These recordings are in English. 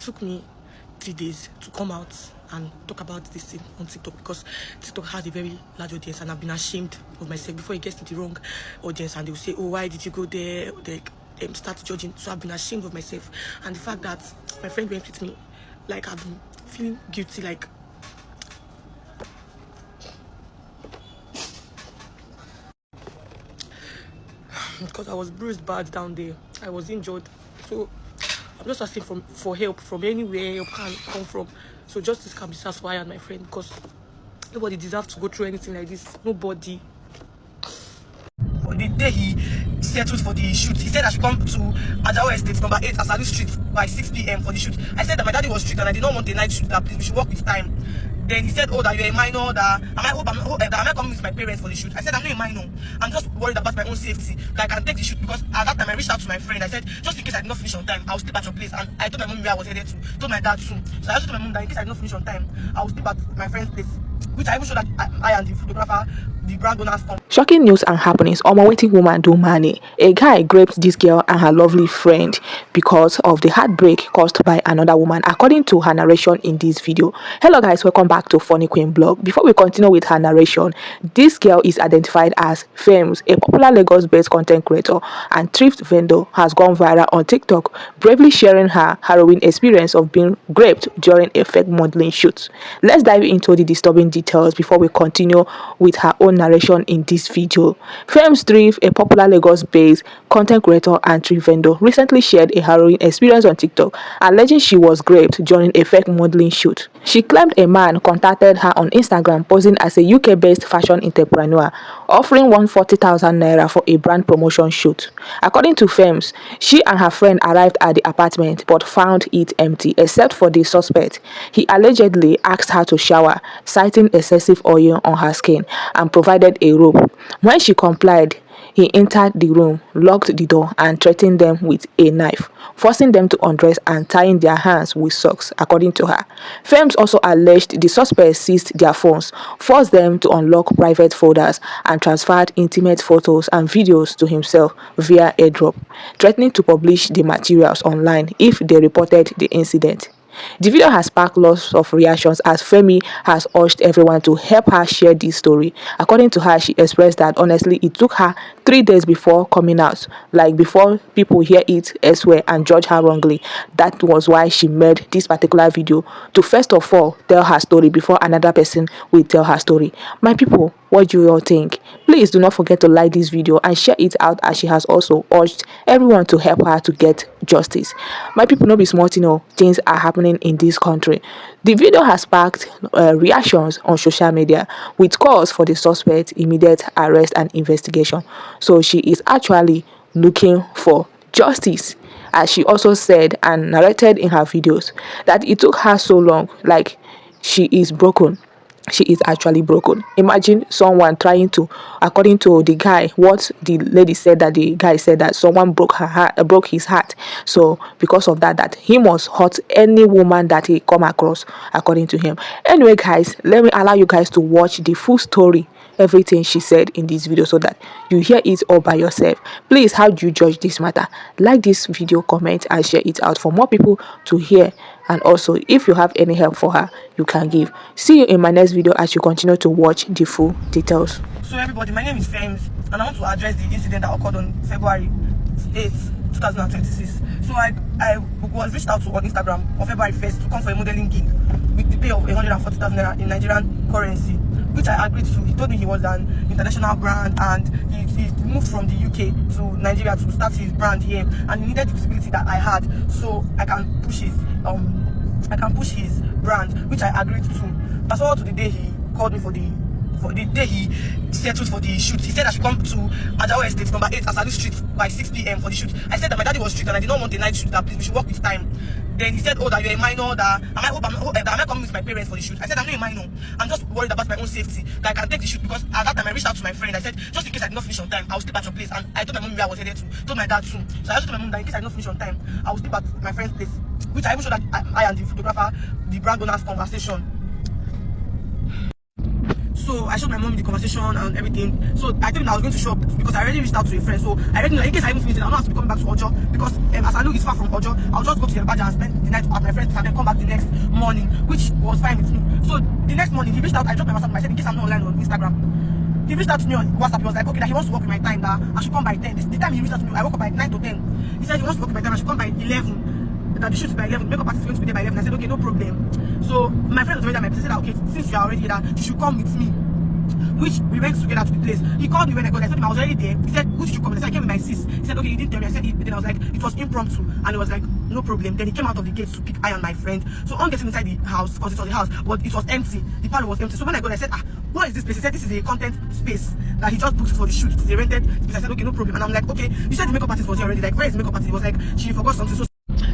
took me 3 days to come out and talk about this thing on TikTok, because TikTok has a very large audience, and I've been ashamed of myself before it gets to the wrong audience, and they'll say, oh, why did you go there? They start judging. So I've been ashamed of myself, and the fact that my friend went with me, like, I've been feeling guilty, like, because I was bruised bad down there, I was injured. So I'm just asking for help from anywhere help can come from, so justice can be served for I and my friend, because nobody deserves to go through anything like this. Nobody. The day he settled for the shoot, he said I should come to Ajawa Estate number 8 Asadu Street by 6 p.m. for the shoot. I said that my daddy was strict and I did not want a night shoot, that please we should work with time. Then he said, oh, that you're a minor, that am I coming with my parents for the shoot? I said, I'm not a minor. I'm just worried about my own safety. Like, I can take the shoot, because at that time I reached out to my friend. I said, just in case I did not finish on time, I'll sleep at your place. And I told my mom where I was headed to. Told my dad soon. So I also told my mom that in case I did not finish on time, I will sleep at my friend's place. Which I even showed that I and the photographer, the brand owners come. Shocking news and happenings. Waiting woman do money. A guy raped this girl and her lovely friend because of the heartbreak caused by another woman, according to her narration in this video. Hello guys, welcome back to Funny Queen blog. Before we continue with her narration, this girl is identified as Fems, a popular Lagos-based content creator and thrift vendor, has gone viral on TikTok, bravely sharing her harrowing experience of being raped during a fake modeling shoot. Let's dive into the disturbing details before we continue with her own narration in this video. Fems Thrift, a popular Lagos-based content creator and thrift vendor, recently shared a harrowing experience on TikTok, alleging she was raped during a fake modeling shoot. She claimed a man contacted her on Instagram posing as a UK-based fashion entrepreneur, offering 140,000 naira for a brand promotion shoot. According to Fems, she and her friend arrived at the apartment but found it empty except for the suspect. He allegedly asked her to shower, citing excessive oil on her skin, and provided a rope. When she complied, he entered the room, locked the door, and threatened them with a knife, forcing them to undress and tying their hands with socks, according to her. Fems also alleged the suspect seized their phones, forced them to unlock private folders, and transferred intimate photos and videos to himself via airdrop, threatening to publish the materials online if they reported the incident. The video has sparked lots of reactions as Femi has urged everyone to help her share this story. According to her, she expressed that honestly it took her 3 days before coming out, like before people hear it elsewhere and judge her wrongly. That was why she made this particular video, to first of all tell her story before another person will tell her story. My people, what do you all think? Please do not forget to like this video and share it out, as she has also urged everyone to help her to get justice. My people, no be small, things are happening in this country. The video has sparked reactions on social media, with calls for the suspect's immediate arrest and investigation. So she is actually looking for justice, as she also said and narrated in her videos that it took her so long, like she is broken. She is actually broken. Imagine someone trying to, according to the guy, what the lady said, that the guy said that someone broke his heart. So because of that he must hurt any woman that he come across, according to him. Anyway guys, let me allow you guys to watch the full story, everything she said in this video, so that you hear it all by yourself. Please, how do you judge this matter? Like this video, comment and share it out for more people to hear. And also, if you have any help for her, you can give. See you in my next video as you continue to watch the full details. So everybody, my name is Fems, and I want to address the incident that occurred on February 8th, 2026. So I was reached out to on Instagram on February 1st to come for a modeling gig with the pay of 140,000 naira in Nigerian currency, which I agreed to. He told me he was an international brand and he moved from the UK to Nigeria to start his brand here, and he needed the visibility that I had, so I can push his brand, which I agreed to. Fast forward to the day he called me for the day he settled for the shoot. He said I should come to Ajawa Estate number 8 Asadu Street by 6 p.m. for the shoot. I said that my daddy was strict and I did not want a night shoot, that please we should work with time. Then he said, oh, that you're a minor, that am I coming with my parents for the shoot? I said, I'm not a minor. I'm just worried about my own safety. That I can take the shoot, because at that time I reached out to my friend. I said, just in case I did not finish on time, I'll sleep at your place. And I told my mom where I was headed to. Told my dad soon. So I also told my mom that in case I did not finish on time, I will sleep at my friend's place. Which I even showed that I and the photographer, the brand owners conversation. So So I showed my mom the conversation and everything. So I told him I was going to shop because I already reached out to a friend. So I already know in case I even finish it, I'll not have to be coming back to Ojo, because as I know it's far from Ojo, I'll just go to Yoruba and spend the night at my friend's and then come back the next morning, which was fine with me. So the next morning he reached out. I dropped my WhatsApp. I said in case I'm not online on Instagram. He reached out to me on WhatsApp. He was like, okay, that he wants to work with my time, that I should come by 10. The time he reached out to me, I woke up by 9 to 10. He said he wants to work with my time, I should come by 11. That the shoot is by 11, makeup artist is going to be there by 11. I said, okay, no problem. So my friend was already at my place. He said, okay, since you are already here, you should come with me. Which we went together to the place. He called me when I got there. I told him I was already there. He said, who did you come with? I said, I came with my sis. He said, okay, you didn't tell me. I said, then I was like, it was impromptu. And it was like, no problem. Then he came out of the gate to pick I and my friend. So on getting inside the house, because it was the house, but it was empty. The parlor was empty. So when I got there, I said, what is this place? He said, this is a content space that he just booked for the shoot. It's a rented space. I said, okay, no problem. And I'm like, okay, you said the makeup artist was here already. Like, where is the makeup artist? He was like, she forgot something. So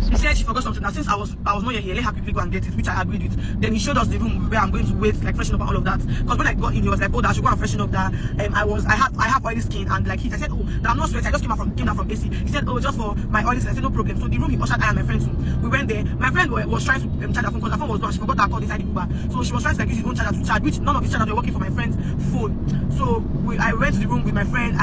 he said she forgot something. Now since I was not here, let her quickly go and get it, which I agreed with. Then he showed us the room where I'm going to wait, like freshen up and all of that. Because when I got in, he was like, oh, that I should go and freshen up. That I have oily skin and like heat. I said, oh, that I'm not sweaty. I just came down from AC. He said, oh, just for my oily skin. I said, no problem. So the room he ushered I and my friend to. We went there. My friend was trying to charge her phone because her phone was gone. She forgot her cord inside the Uber. So she was trying to like use his own charger to charge, which none of his chargers were working for my friend's phone. So I went to the room with my friend.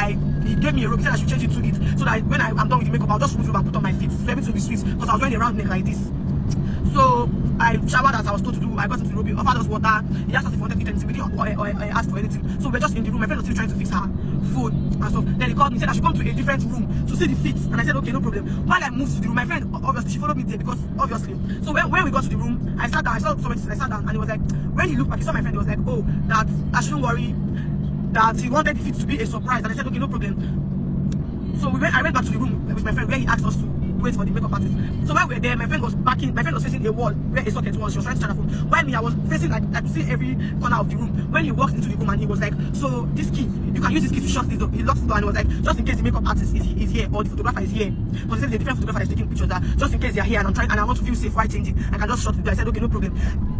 He gave me a robe. He said I should change it to it so that when I'm done with the makeup, I'll just remove it and put on my feet. So everything will be sweet because I was wearing a round neck like this. So I showered as I was told to do. I got into the room, he offered us water. He asked us if we wanted to eat anything. We didn't ask for anything. So we're just in the room. My friend was still trying to fix her food and stuff. Then he called me, said I should come to a different room to see the feet. And I said, okay, no problem. While I moved to the room, my friend, obviously, she followed me there because, obviously. So when we got to the room, I sat down. I saw somebody, I sat down, and he was like, when he looked back, he saw my friend, he was like, oh, that I shouldn't worry, that he wanted the feet to be a surprise. And I said, okay, no problem. So I went back to the room with my friend where he asked us to wait for the makeup artist. So while we were there, my friend was facing a wall where a socket was. She was trying to charge her phone. While me, I was facing like I could see every corner of the room. When he walked into the room and he was like, so this key, you can use this key to shut this door. He locked the door and he was like, just in case the makeup artist is here or the photographer is here. Because he said the different photographer is taking pictures, that just in case they are here and I want to feel safe while changing, I can just shut the door. I said, okay, no problem.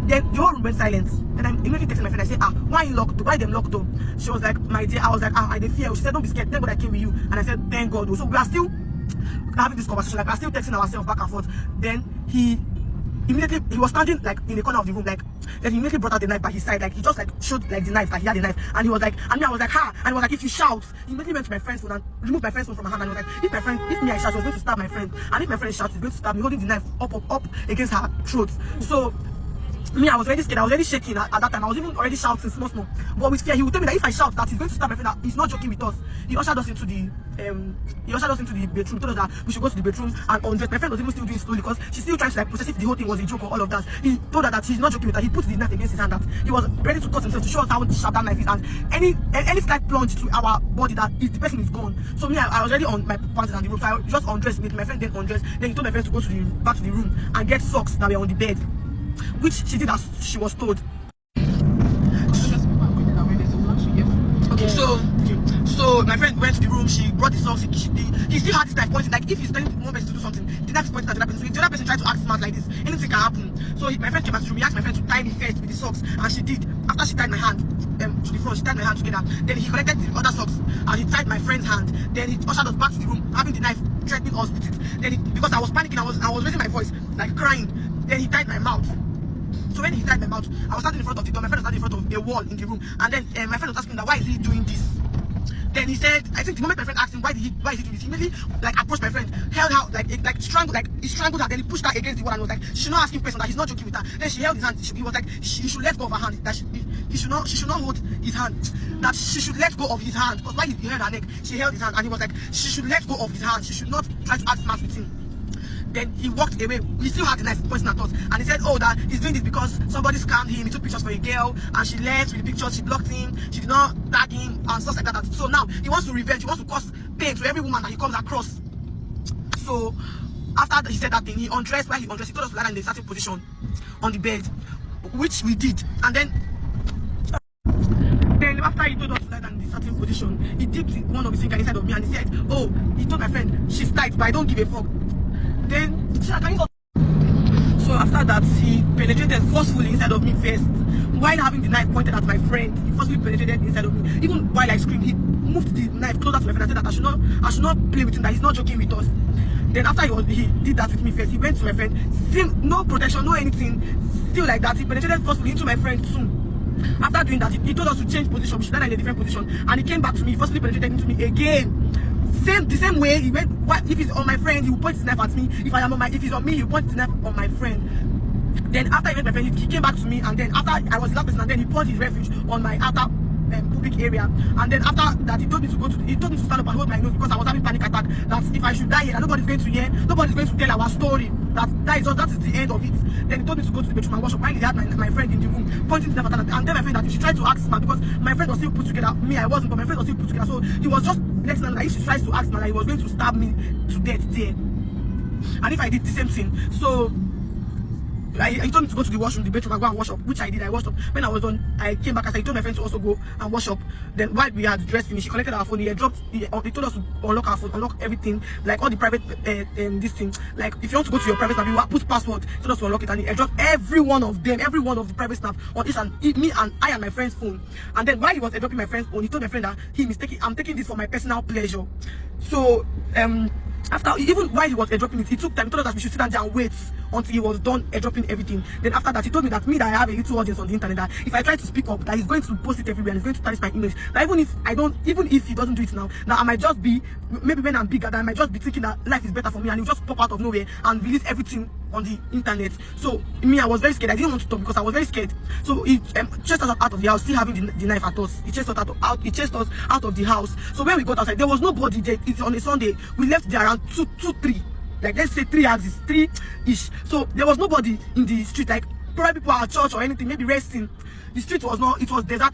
Then the whole room went silent. Then I immediately texted my friend. I said, why you locked? Why them locked door? She was like, my dear. I was like, I did fear. She said, don't be scared. Thank God I came with you. And I said, thank God. So we are still having this conversation, like we are still texting ourselves back and forth. Then he was standing like in the corner of the room, like then he immediately brought out the knife by his side, like he just like showed like the knife, like he had the knife, and he was like, and me I was like, ha, and he was like, if you shout, he immediately went to my friend's phone and removed my friend's phone from my hand, and he was like, if me I shout, he was going to stab my friend, and if my friend shouts, he's going to stab me, holding the knife up against her throat. So me, I was already scared. I was already shaking at that time. I was even already shouting small. But with fear, he would tell me that if I shout, that he's going to stab my friend. That he's not joking with us. He ushered us into the bedroom. Told us that we should go to the bedroom and undress. My friend was even still doing slowly because she's still trying to like process if the whole thing was a joke or all of that. He told her that he's not joking with her. He put the knife against his hand, that he was ready to cut himself to show us how sharp that knife is, and any slight plunge to our body that if the person is gone. So me, I was already on my panties and the room, so I just undressed me. My friend then undressed. Then he told my friends to go to back to the room and get socks that were on the bed, which she did as she was told. Okay, so my friend went to the room, she brought the socks, he still had this knife pointing, like if he's telling one person to do something, the knife is pointing at the other person. So if the other person tried to act smart like this, anything can happen. So my friend came back to the room, he asked my friend to tie me first with the socks, and she did. After she tied my hand to the front, she tied my hand together. Then he collected the other socks and he tied my friend's hand. Then he ushered us back to the room, having the knife threatening us with it. Then because I was panicking, I was raising my voice, like crying. Then he tied my mouth. So when he tied my mouth, I was standing in front of the door. My friend was standing in front of a wall in the room, and then my friend was asking that why is he doing this. Then he said, I think the moment my friend asked him why is he doing this, he immediately like approached my friend, held her like he strangled her. Then he pushed her against the wall and was like, she should not ask him question, that he's not joking with her. Then she held his hand. He was like, he should let go of her hand. That she should not hold his hand. That she should let go of his hand. Because while he held her neck, she held his hand, and he was like, she should let go of his hand. She should not try to act smart with him. Then he walked away. We still had the knife pointing at us, and he said, oh, that he's doing this because somebody scammed him. He took pictures for a girl and she left with the pictures. She blocked him, she did not tag him and stuff like that. So now he wants to revenge, he wants to cause pain to every woman that he comes across. So after he said that thing, he undressed. While he undressed, he told us to lie in a certain position on the bed, which we did. And then after he told us to lie in a certain position, he dipped one of his fingers inside of me and he said, oh, he told my friend she's tight but I don't give a fuck. Then so after that, he penetrated forcefully inside of me first, while having the knife pointed at my friend. He forcefully penetrated inside of me. Even while I screamed, he moved the knife closer to my friend and said that I should not play with him, that he's not joking with us. Then after he did that with me first, he went to my friend, still no protection, no anything, still like that. He penetrated forcefully into my friend too. After doing that, he told us to change position. We should land in a different position. And he came back to me, forcefully penetrated into me again. The same way he went. If he's on my friend, he will point his knife at me. If he's on me, he will point his knife on my friend. Then after he met my friend, he came back to me, and then after I was the last person, and then he poured his refuge on my outer public area. And then after that, he told me to stand up and hold my nose because I was having panic attack. That if I should die here, nobody's going to hear, nobody's going to tell our story. That is the end of it. Then he told me to go to the bedroom and wash up. While he had my friend in the room pointing to the left, and then my friend that she tried to ask man, because my friend was still put together. Me, I wasn't, but my friend was still put together. So he was just letting her know that if she tries to ask man, that he was going to stab me to death there. And if I did the same thing, so he told me to go to the washroom, the bedroom, and go and wash up, which I did. I washed up. When I was done, I came back. He told my friend to also go and wash up. Then while we had dressed finished, he collected our phone. He told us to unlock our phone, unlock everything, like all the private this thing. Like if you want to go to your private snap, you put password. He told us to unlock it, and he dropped every one of the private snap on this and me and I and my friend's phone. And then while he was dropping my friend's phone, he told my friend that I'm taking this for my personal pleasure. So after, even while he was airdropping it, he took time. He told us that we should sit down there and wait until he was done airdropping everything. Then after that, he told me that I have a little audience on the internet, that if I try to speak up, that he's going to post it everywhere and he's going to tarnish my image. That even if he doesn't do it now I might just be, maybe when I'm bigger, that I might just be thinking that life is better for me, and he'll just pop out of nowhere and release everything on the internet. So me, I was very scared. I didn't want to talk because I was very scared. So he chased us out of the house, still having the knife at us. He chased us out of the house. So when we got outside, there was nobody there. It's on a Sunday. We left there around 2-3, like let's say 3 hours, 3-ish. So there was nobody in the street, like probably people at church or anything, maybe resting. The street was not, it was desert